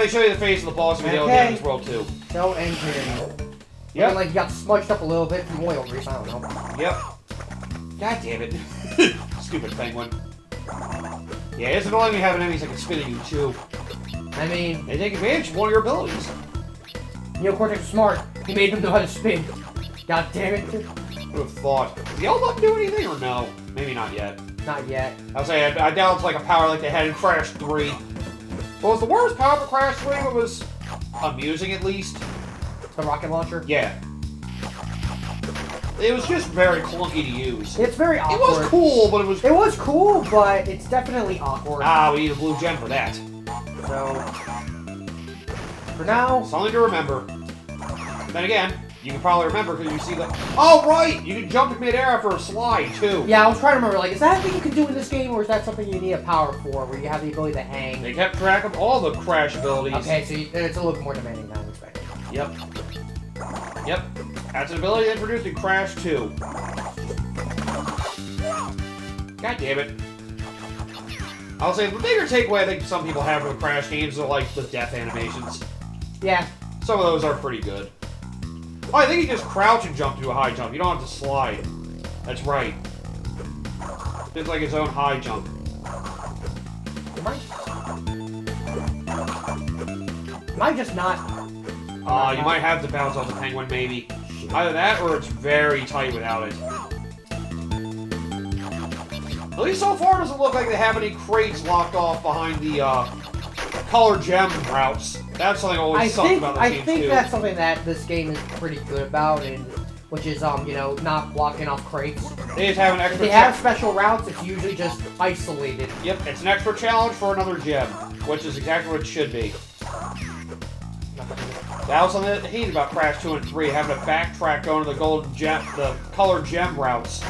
they show you the face of the boss video again in this world too. So angry. Yep. Like you got smudged up a little bit from oil grease, I don't know. Yep. God damn it. Stupid penguin. Yeah, it's annoying when you have enemies that can spin at you too. I mean... They take advantage of one of your abilities. Cortex was smart. He made them know how to spin. God damn it. Would have thought. Does the yellow button do anything or no? Maybe not yet. Not yet. I'll say I doubt it's like a power like they had in Crash 3. What was the worst power for Crash 3? It was amusing at least. The rocket launcher? Yeah. It was just very clunky to use. It's very awkward. It was cool, but it was... It was cool, but it's definitely awkward. Ah, we need a blue gem for that. So... For now... Something to remember. Then again, you can probably remember because you see the... Oh, right! You can jump in midair after a slide, too. Yeah, I was trying to remember, like, is that something you can do in this game, or is that something you need a power for, where you have the ability to hang? They kept track of all the Crash abilities. Okay, so it's a little bit more demanding than I expected. Yep. Yep. That's an ability introduced in Crash 2. God damn it. I'll say the bigger takeaway I think some people have from the Crash games are like the death animations. Yeah. Some of those are pretty good. Oh, I think you just crouch and jump to a high jump. You don't have to slide. That's right. It's like his own high jump. Am I just not... You might have to bounce off the penguin, maybe. Either that, or it's very tight without it. At least so far, it doesn't look like they have any crates locked off behind the, color gem routes. That's something I always sucked about this game, too. I think that's something that this game is pretty good about, and which is, you know, not blocking off crates. They just have an extra... If they have special routes, it's usually just isolated. Yep, it's an extra challenge for another gem, which is exactly what it should be. That was something that I hated about Crash 2 and 3, having to backtrack going to the golden gem, the colored gem routes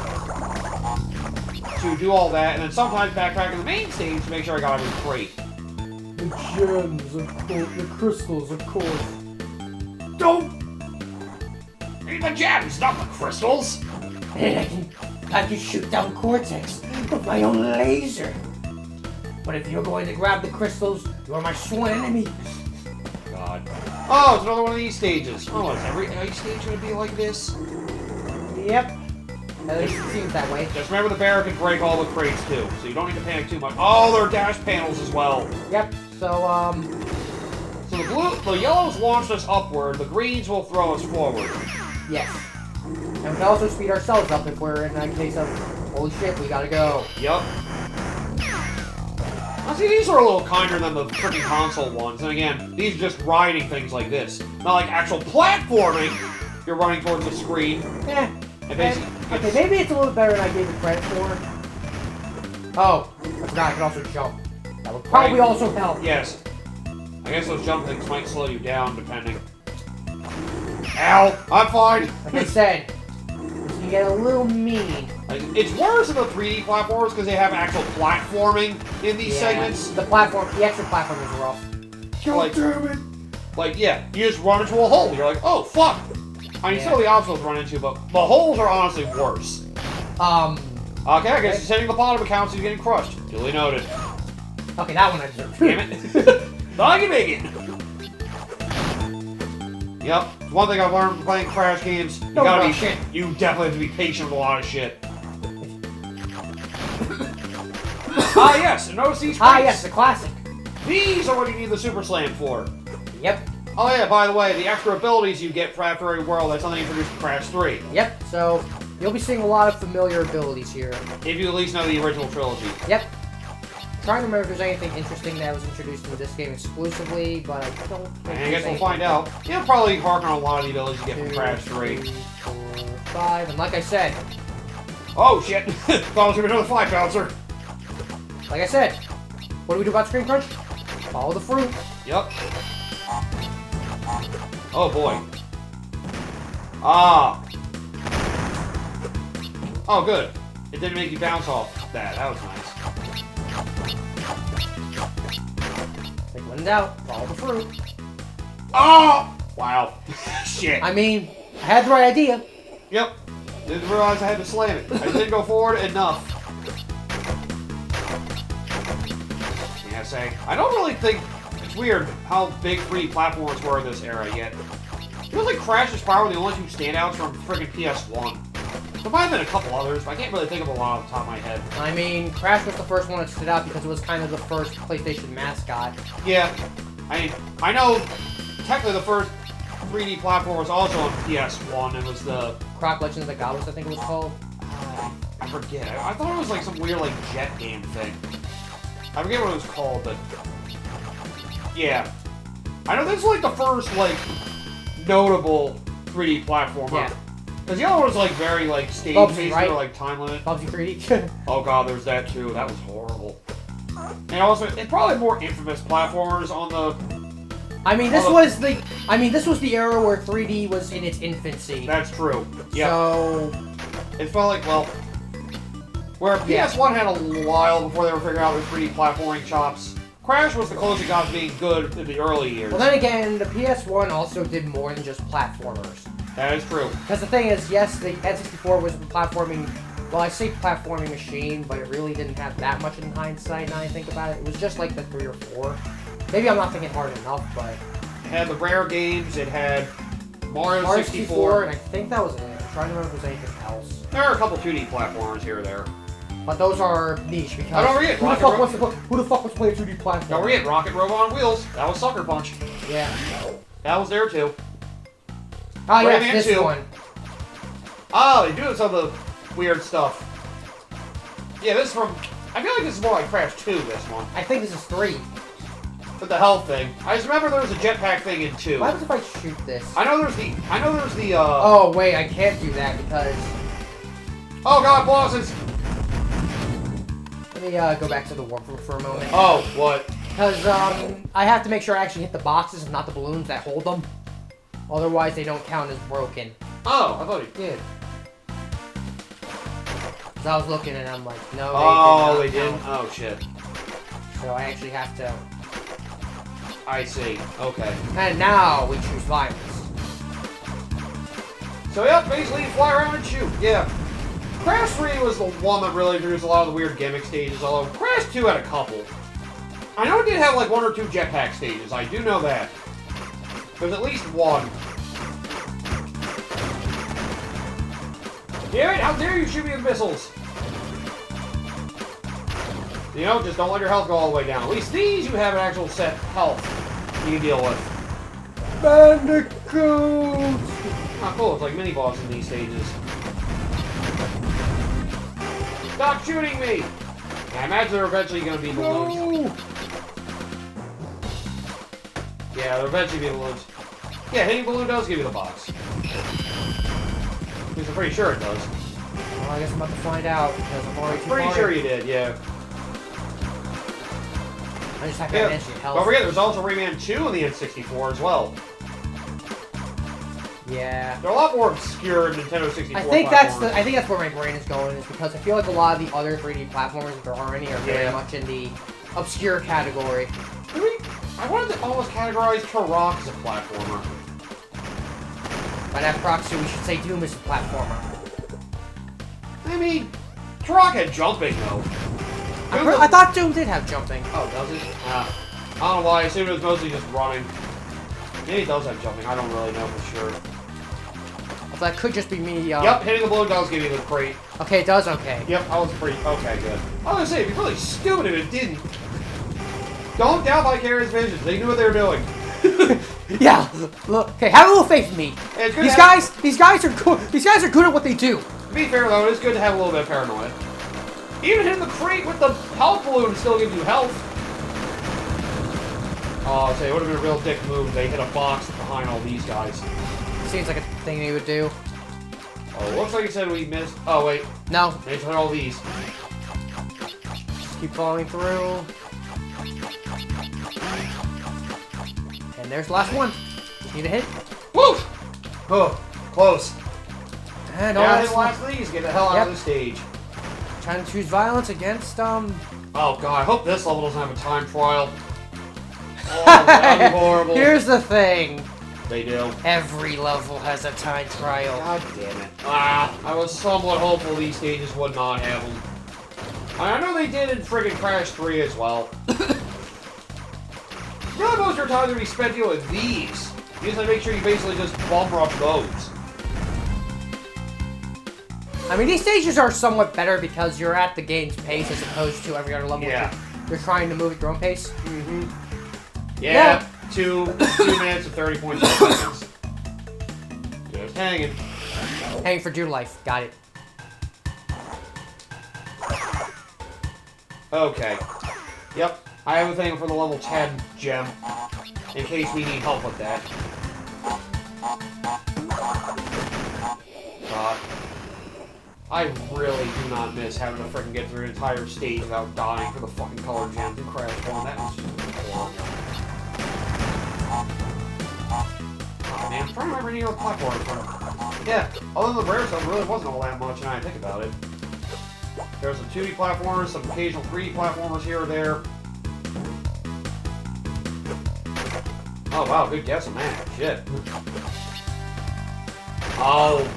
to do all that, and then sometimes backtracking the main stage to make sure I got every crate. The gems, of course, the crystals, of course. Don't need the gems, not the crystals. And I can shoot down Cortex with my own laser. But if you're going to grab the crystals, you're my sworn enemy. God. Oh, it's another one of these stages. Oh, is every ice stage going to be like this? Yep. At least it seems that way. Just remember the bear can break all the crates too, so you don't need to panic too much. Oh, there are dash panels as well. Yep. So So the yellows launch us upward, the greens will throw us forward. Yes. And we can also speed ourselves up if we're in a case of, holy shit, we gotta go. Yep. Now see, these are a little kinder than the freaking console ones. And again, these are just riding things like this. Not like actual platforming. You're running towards the screen. Yeah. Okay, maybe it's a little better than I gave it credit for. Oh, I forgot I can also jump. That would probably also help. Yes. I guess those jump things might slow you down, depending. Ow! I'm fine! Like I said, you get a little mean. It's worse in the 3D platformers because they have actual platforming in these segments. The extra platform is rough. God damn it! Like, yeah, you just run into a hole. You're like, oh, fuck! I mean, still the obstacles to run into, but the holes are honestly worse. Okay, I guess he's hitting the bottom accounts, he's getting crushed. Duly noted. Okay, that one I deserve. Damn it. Doggy bacon! Yep, one thing I've learned from playing Crash games, you definitely have to be patient with a lot of shit. Ah, yes, and notice these crates. Ah, yes, the classic. These are what you need the Super Slam for. Yep. Oh yeah, by the way, the extra abilities you get for after every world, that's something introduced in Crash 3. Yep, so you'll be seeing a lot of familiar abilities here. If you at least know the original trilogy. Yep. Trying to remember if there's anything interesting that was introduced into this game exclusively, but I don't think I guess we'll find out. You'll probably harken on a lot of the abilities you get from Crash 3. 3, 4, 5, and like I said... Oh shit! Thought I was gonna be another fly bouncer. Like I said, what do we do about Screen Crunch? Follow the fruit. Yep. Oh boy. Ah. Oh good. It didn't make you bounce off that. That was nice. Take one's out. Follow the fruit. Oh! Wow. Shit. I mean, I had the right idea. Yep. Didn't realize I had to slam it. I just didn't go forward enough. Yeah, say, I don't really think It's weird how big 3D platformers were in this era, yet. It feels like Crash and Spyro were the only two standouts from friggin' PS1. There might have been a couple others, but I can't really think of a lot off the top of my head. I mean, Crash was the first one that stood out because it was kind of the first PlayStation mascot. Yeah. I know technically the first 3D platform was also on PS1. It was the... Croc Legends of the Goblins, I think it was called. I forget. I thought it was like some weird like jet game thing. I forget what it was called, but... Yeah. I know this is like the first like notable 3D platformer. Yeah. Because the other one was like very like stage-based or like time limit. Bubsy 3D. Oh god, there's that too. That was horrible. And also, it's probably more infamous platformers on the... I mean, this was the era where 3D was in its infancy. That's true. Yeah. So... It felt like, well... Where PS1 had a while before they were figuring out their 3D platforming chops, Crash was the closest it got to being good in the early years. Well, then again, the PS1 also did more than just platformers. That is true. Because the thing is, yes, the N64 was a platforming... Well, I say platforming machine, but it really didn't have that much in hindsight now I think about it. It was just like the 3 or 4. Maybe I'm not thinking hard enough, but... It had the rare games, it had Mario 64. And I think that was it. I'm trying to remember if there was anything else. There are a couple 2D platformers here or there. But those are niche because... Oh, don't forget, who the fuck was playing 2D platform? Don't forget, Rocket Robot on Wheels. That was Sucker Punch. Yeah. That was there too. Oh, yes, this one. Oh, they do some of the weird stuff. Yeah, this is from... I feel like this is more like Crash 2, this one. I think this is 3. With the health thing. I just remember there was a jetpack thing in 2. What happens if I shoot this? I know there's the, Oh, wait, I can't do that because... Oh god, bosses! Let me, go back to the warp room for a moment. Oh, what? Because, I have to make sure I actually hit the boxes and not the balloons that hold them. Otherwise, they don't count as broken. Oh, I thought he did. Because I was looking and I'm like, no, they didn't? Oh, shit. So I actually have to... I see. Okay. And now we choose violence. So, yeah, basically you fly around and shoot. Yeah. Crash 3 was the one that really introduced a lot of the weird gimmick stages, although Crash 2 had a couple. I know it did have like 1 or 2 jetpack stages, I do know that. There's at least one. Damn it, how dare you shoot me with missiles! You know, just don't let your health go all the way down. At least these you have an actual set health you can deal with. Bandicoot! Ah, cool, it's like mini-boss in these stages. Stop shooting me! I imagine they're eventually going to be balloons. No. Yeah, they'll eventually be balloons. Yeah, hitting balloon does give you the box. Because I'm pretty sure it does. Well, I guess I'm about to find out because I'm already too Pretty far sure in. you did, yeah. I just have to mention health. Don't forget, there's also Rayman 2 in the N64 as well. Yeah. They're a lot more obscure Nintendo 64 I think platformers. that's where my brain is going, is because I feel like a lot of the other 3D platformers, if there are any, are very much in the obscure category. I wanted to almost categorize Turok as a platformer. By that proxy, we should say Doom is a platformer. I mean, Turok had jumping though. I thought Doom did have jumping. Oh, does it? I don't know why. I assumed it was mostly just running. Maybe it does have jumping. I don't really know for sure. So that could just be me. Yep, hitting the balloon does give you the crate. Okay, it does. Okay. Yep, I was pretty. Okay, good. I was gonna say, it'd be really stupid if it didn't. Don't doubt Vicarious Visions. They knew what they were doing. Yeah. Look. Okay, have a little faith in me. These guys are good. These guys are good at what they do. To be fair though, it is good to have a little bit of paranoia. Even hitting the crate with the health balloon still gives you health. Oh, I'll say it would have been a real dick move if they hit a box behind all these guys. Seems like a thing they would do. Oh, looks like you said we missed. Oh wait, No. managed to hit all these. Just keep following through. And there's the last one. Just need a hit. Woo! Oh, close. And Yeah, all hit the last of these. Get the hell out of the stage. Trying to choose violence against Oh god, I hope this level doesn't have a time trial. Oh, that'd be horrible. Here's the thing. They do. Every level has a time trial. God damn it. Ah, I was somewhat hopeful these stages would not have them. I know they did in friggin' Crash 3 as well. Really, your time to be spent dealing with these. You just have to make sure you basically just bum rush those. I mean, these stages are somewhat better because you're at the game's pace as opposed to every other level. Yeah. You're trying to move at your own pace. Mm-hmm. Yeah. 2 minutes and 30.6 seconds. Just hanging. Hanging for dear life. Got it. Okay. Yep. I have a thing for the level 10 gem. In case we need help with that. I really do not miss having to freaking get through an entire stage without dying for the fucking color gems in Crash 1. That was just horrible. Oh man, I'm trying to remember any other platforms from. Yeah, other than the rare stuff, really wasn't all that much now I think about it. There's some 2D platformers, some occasional 3D platformers here or there. Oh wow, good guess on that. Shit. Oh,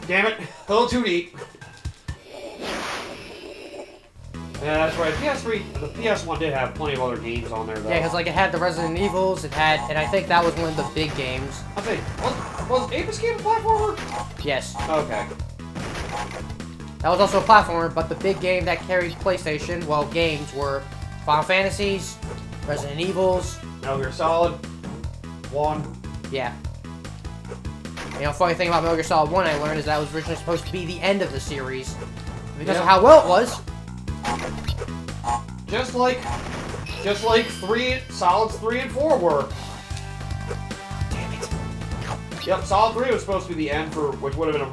damn it. A little too deep. Yeah, that's right. PS3, the PS1 did have plenty of other games on there, though. Yeah, because like it had the Resident Evils, it had, and I think that was one of the big games. I think was Ape Escape a platformer? Yes. Okay. That was also a platformer, but the big game that carried PlayStation, well, games were Final Fantasies, Resident Evils. Metal Gear Solid 1. Yeah. You know, funny thing about Metal Gear Solid 1 I learned is that was originally supposed to be the end of the series. Because of how well it was. Just like Solids 3 and 4 were. Damn it. Yep, Solid 3 was supposed to be the end for, which would have been a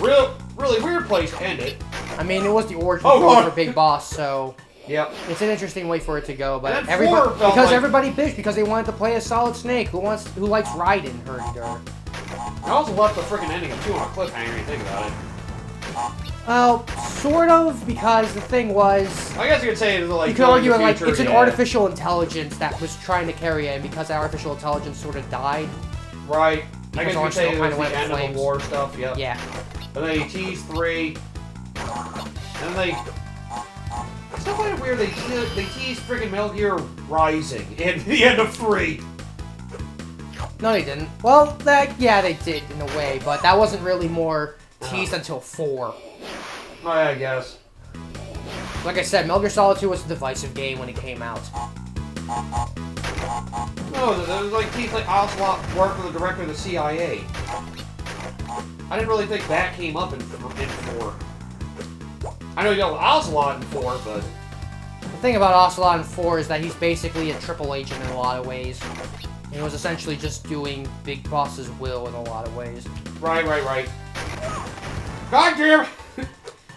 really weird place to end it. I mean, it was the origin story for Big Boss, so yep. it's an interesting way for it to go. But And everybody, 4 felt because like- everybody bitched because they wanted to play as Solid Snake, who likes Raiden, herder. I also left the freaking ending of 2 on a cliffhanger. You think about it. Well, sort of, because the thing was, I guess you could say it's like you could argue going like to the it's an future, yeah. artificial intelligence that was trying to carry it, and because that artificial intelligence sort of died. Right. I guess you Orange could say still it was kinda went the in end of flames. the war stuff. Yep. Yeah. And then they teased 3. And they. I still find it weird they teased freaking Metal Gear Rising at the end of 3. No, they didn't. Well, yeah, they did in a way, but that wasn't really more teased until 4. Oh, yeah, I guess. Like I said, Metal Gear Solid 2 was a divisive game when it came out. No, there was like teased like Ocelot worked with the director of the CIA. I didn't really think that came up in 4. I know you got Ocelot in 4, but The thing about Ocelot in 4 is that he's basically a triple agent in a lot of ways. He was essentially just doing Big Boss's will in a lot of ways. right. God damn it!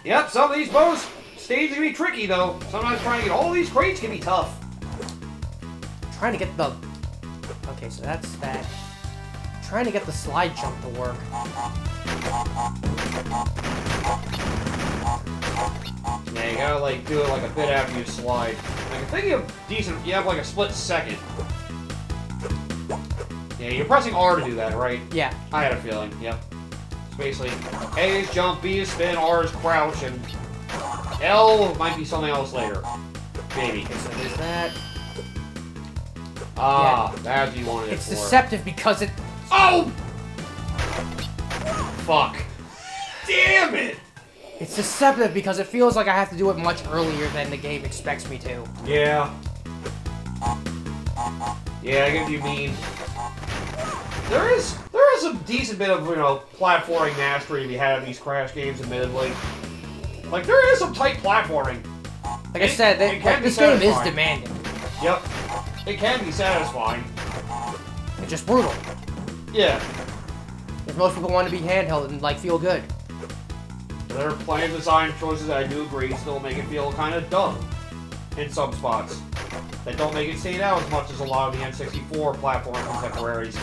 Yep, some of these bows stages can be tricky though. Sometimes trying to get all these crates can be tough. Trying to get the... Okay, so that's that. Trying to get the slide jump to work. Yeah, you gotta like do it like a bit after you slide. Like I think you have decent. You have like a split second. Yeah, you're pressing R to do that, right? Yeah. I had a feeling. Yep. It's basically A is jump, B is spin, R is crouch, and L might be something else later. Maybe. Okay, so there's that. Ah, that's what you wanted it It's for. deceptive because it... Oh! Fuck. Damn it! It's deceptive because it feels like I have to do it much earlier than the game expects me to. Yeah. Yeah, I get what you mean. There is a decent bit of, platforming mastery to be had in these Crash games, admittedly. Like, there is some tight platforming. Like I said, this game is demanding. Yep. It can be satisfying. It's just brutal. Yeah. Because most people want to be handheld and, like, feel good. There are plenty of design choices that I do agree still make it feel kind of dumb in some spots. That don't make it stand out as much as a lot of the N64 platform contemporaries.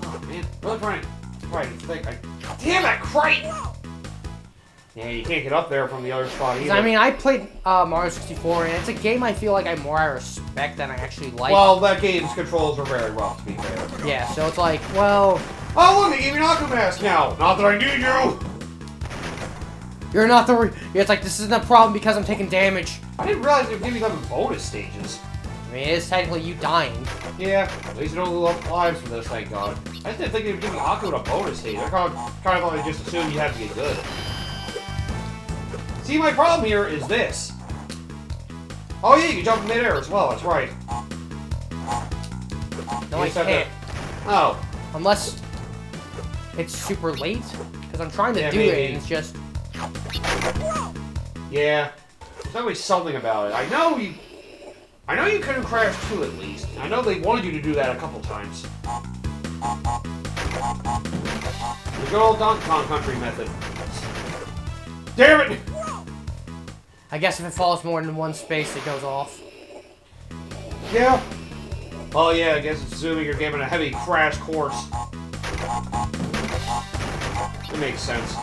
Oh man, really trying to think. Damn it, crate! Yeah, you can't get up there from the other spot either. I mean, I played Mario 64, and it's a game I feel like I respect than I actually like. Well, that game's controls are very rough, to be fair. Yeah, so it's like, well... Oh, look, they gave me an Aqua Mask now! Not that I need you! You're not the... It's like, this isn't a problem because I'm taking damage. I didn't realize they were giving them bonus stages. I mean, it is technically you dying. Yeah, at least you don't lose lives for this, thank God. I just didn't think they were giving Aku a bonus stage. I kind of thought they just assumed you had to get good. See, my problem here is this. Oh yeah, you can jump in midair as well, that's right. No, I can't. Oh. Unless it's super late, because I'm trying to do maybe. it, and it's just... Yeah. There's always something about it. I know you couldn't Crash 2 at least. I know they wanted you to do that a couple times. The good old Donkey Kong Country method. Damn it! I guess if it falls more than one space, it goes off. Yeah. Oh yeah, I guess it's assuming you're giving a heavy crash course. It makes sense.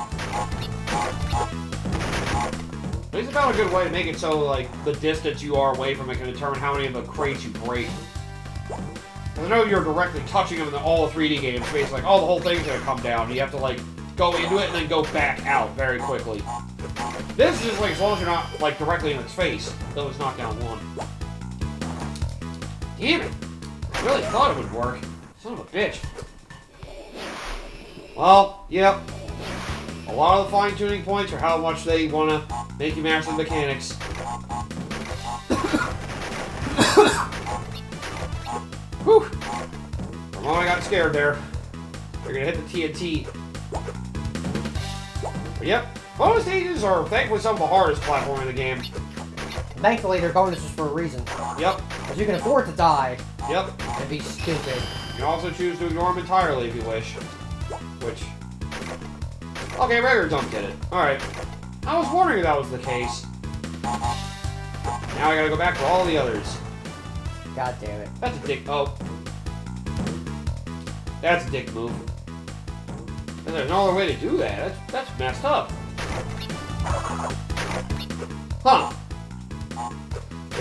At least I found a good way to make it so, like, the distance you are away from it can determine how many of the crates you break. I know you're directly touching them in all the 3D games, basically, like, oh, the whole thing's gonna come down. You have to, like, go into it and then go back out very quickly. This is just, like, as long as you're not, like, directly in its face, though it's knocked down one. Damn it! I really thought it would work. Son of a bitch. Well, yep. A lot of the fine-tuning points are how much they want to make you master the mechanics. Whew! For a moment I got scared there. They're gonna hit the TNT. But yep, bonus stages are thankfully some of the hardest platform in the game. Thankfully, they're bonuses for a reason. Yep. Because you can afford to die. Yep. And be stupid. You can also choose to ignore them entirely if you wish. Which... Okay, regular don't get it. Alright. I was wondering if that was the case. Now I gotta go back for all the others. God damn it. That's a dick... Oh. That's a dick move. And there's no other way to do that. That's messed up. Huh.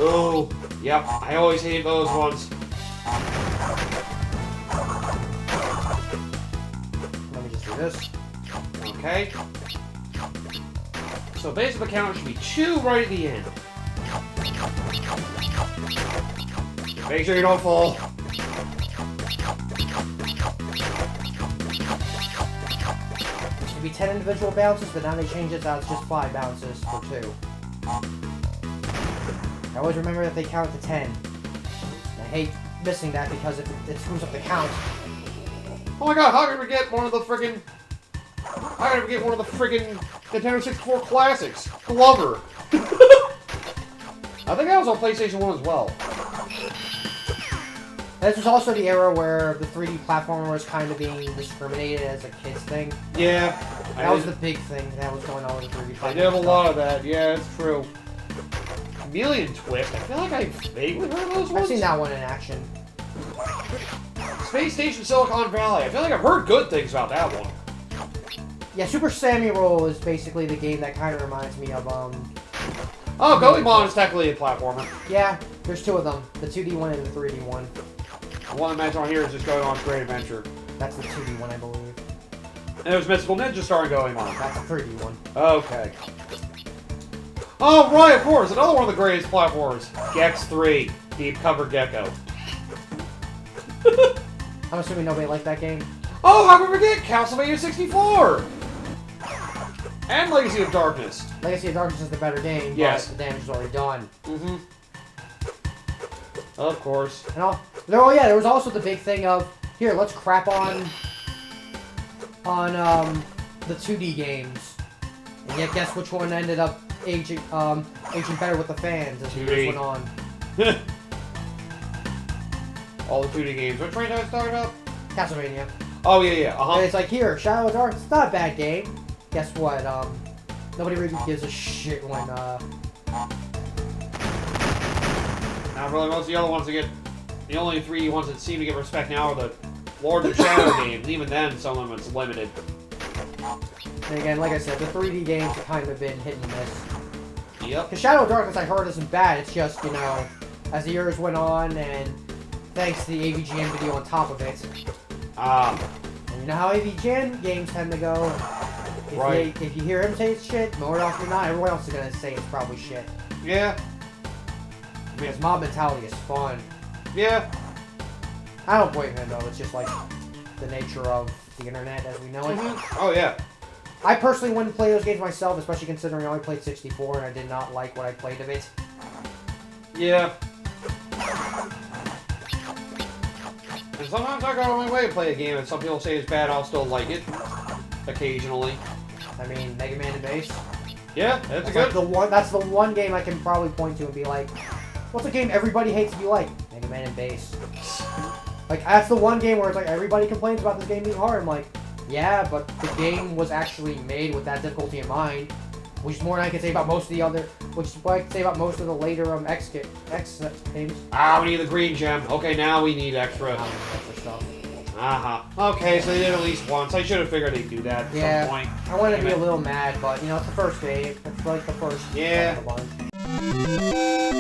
Oh. Yep. I always hate those ones. Let me just do this. Okay. So base of the counter should be 2 right at the end. Make sure you don't fall. It should be 10 individual bounces, but now they changed it so it's just 5 bounces for 2. I always remember that they count to 10. And I hate missing that because it screws up the count. Oh my god, how did we forget one of the friggin'... How did I forget one of the friggin' Nintendo 64 classics? Glover. I think that was on PlayStation 1 as well. This was also the era where the 3D platformer was kind of being discriminated as a kid's thing. Yeah. That was the big thing that was going on with the 3D platformer. I did have a lot of that, yeah, it's true. Chameleon Twist, I feel like I vaguely heard of those ones. I've seen that one in action. Space Station Silicon Valley, I feel like I've heard good things about that one. Yeah, Super Sammy Roll is basically the game that kind of reminds me of, Oh, Goemon is technically a platformer. Yeah, there's 2 of them. The 2D one and the 3D one. The one I mentioned on here is just Goemon's Great Adventure. That's the 2D one, I believe. And there's Mystical Ninja starring Goemon. That's the 3D one. Okay. Oh, right, of course, another one of the greatest platformers. Gex 3, Deep Cover Gecko. I'm assuming nobody liked that game. Oh, how could we forget Castlevania 64? And Legacy of Darkness. Legacy of Darkness is the better game, yes. But the damage is already done. Mm-hmm. Of course. And oh yeah, there was also the big thing of, here, let's crap on the 2D games. And yet guess which one ended up aging better with the fans as the years went on. All the 2D games. What franchise are you talking about? Castlevania. Oh, yeah. And it's like, here, Shadow of Darkness, it's not a bad game. Guess what? Nobody really gives a shit when, Not really. Most of the other ones that get... The only 3D ones that seem to get respect now are the Lords of Shadow games. Even then, some of them it's limited. And again, like I said, the 3D games have kind of been hit and miss. Yep. Because Shadow of Darkness, I heard, isn't bad. It's just, you know, as the years went on, and thanks to the AVGN video on top of it. And you know how AVGN games tend to go. If you hear him say it's shit, more often than not, everyone else is going to say it's probably shit. Yeah. Because mob mentality is fun. Yeah. I don't blame him though. It's just like the nature of the internet as we know it. Oh yeah. I personally wouldn't play those games myself, especially considering I only played 64 and I did not like what I played of it. Yeah. And sometimes I go out of my way to play a game and some people say it's bad, I'll still like it. Occasionally. I mean, Mega Man and Bass. Yeah, that's good. That's the one game I can probably point to and be like, what's a game everybody hates if you like? Mega Man and Bass. Like, that's the one game where it's like, everybody complains about this game being hard. I'm like, yeah, but the game was actually made with that difficulty in mind, which is more than I can say about most of the other, which is what I can say about most of the later X games. Ah, we need the green gem. Okay, now we need extra. Extra stuff. Okay, so they did at least once. I should have figured they'd do that at some point. I wanted to be a little mad, but, you know, it's the first game. It's like the first Yeah. one of the bunch.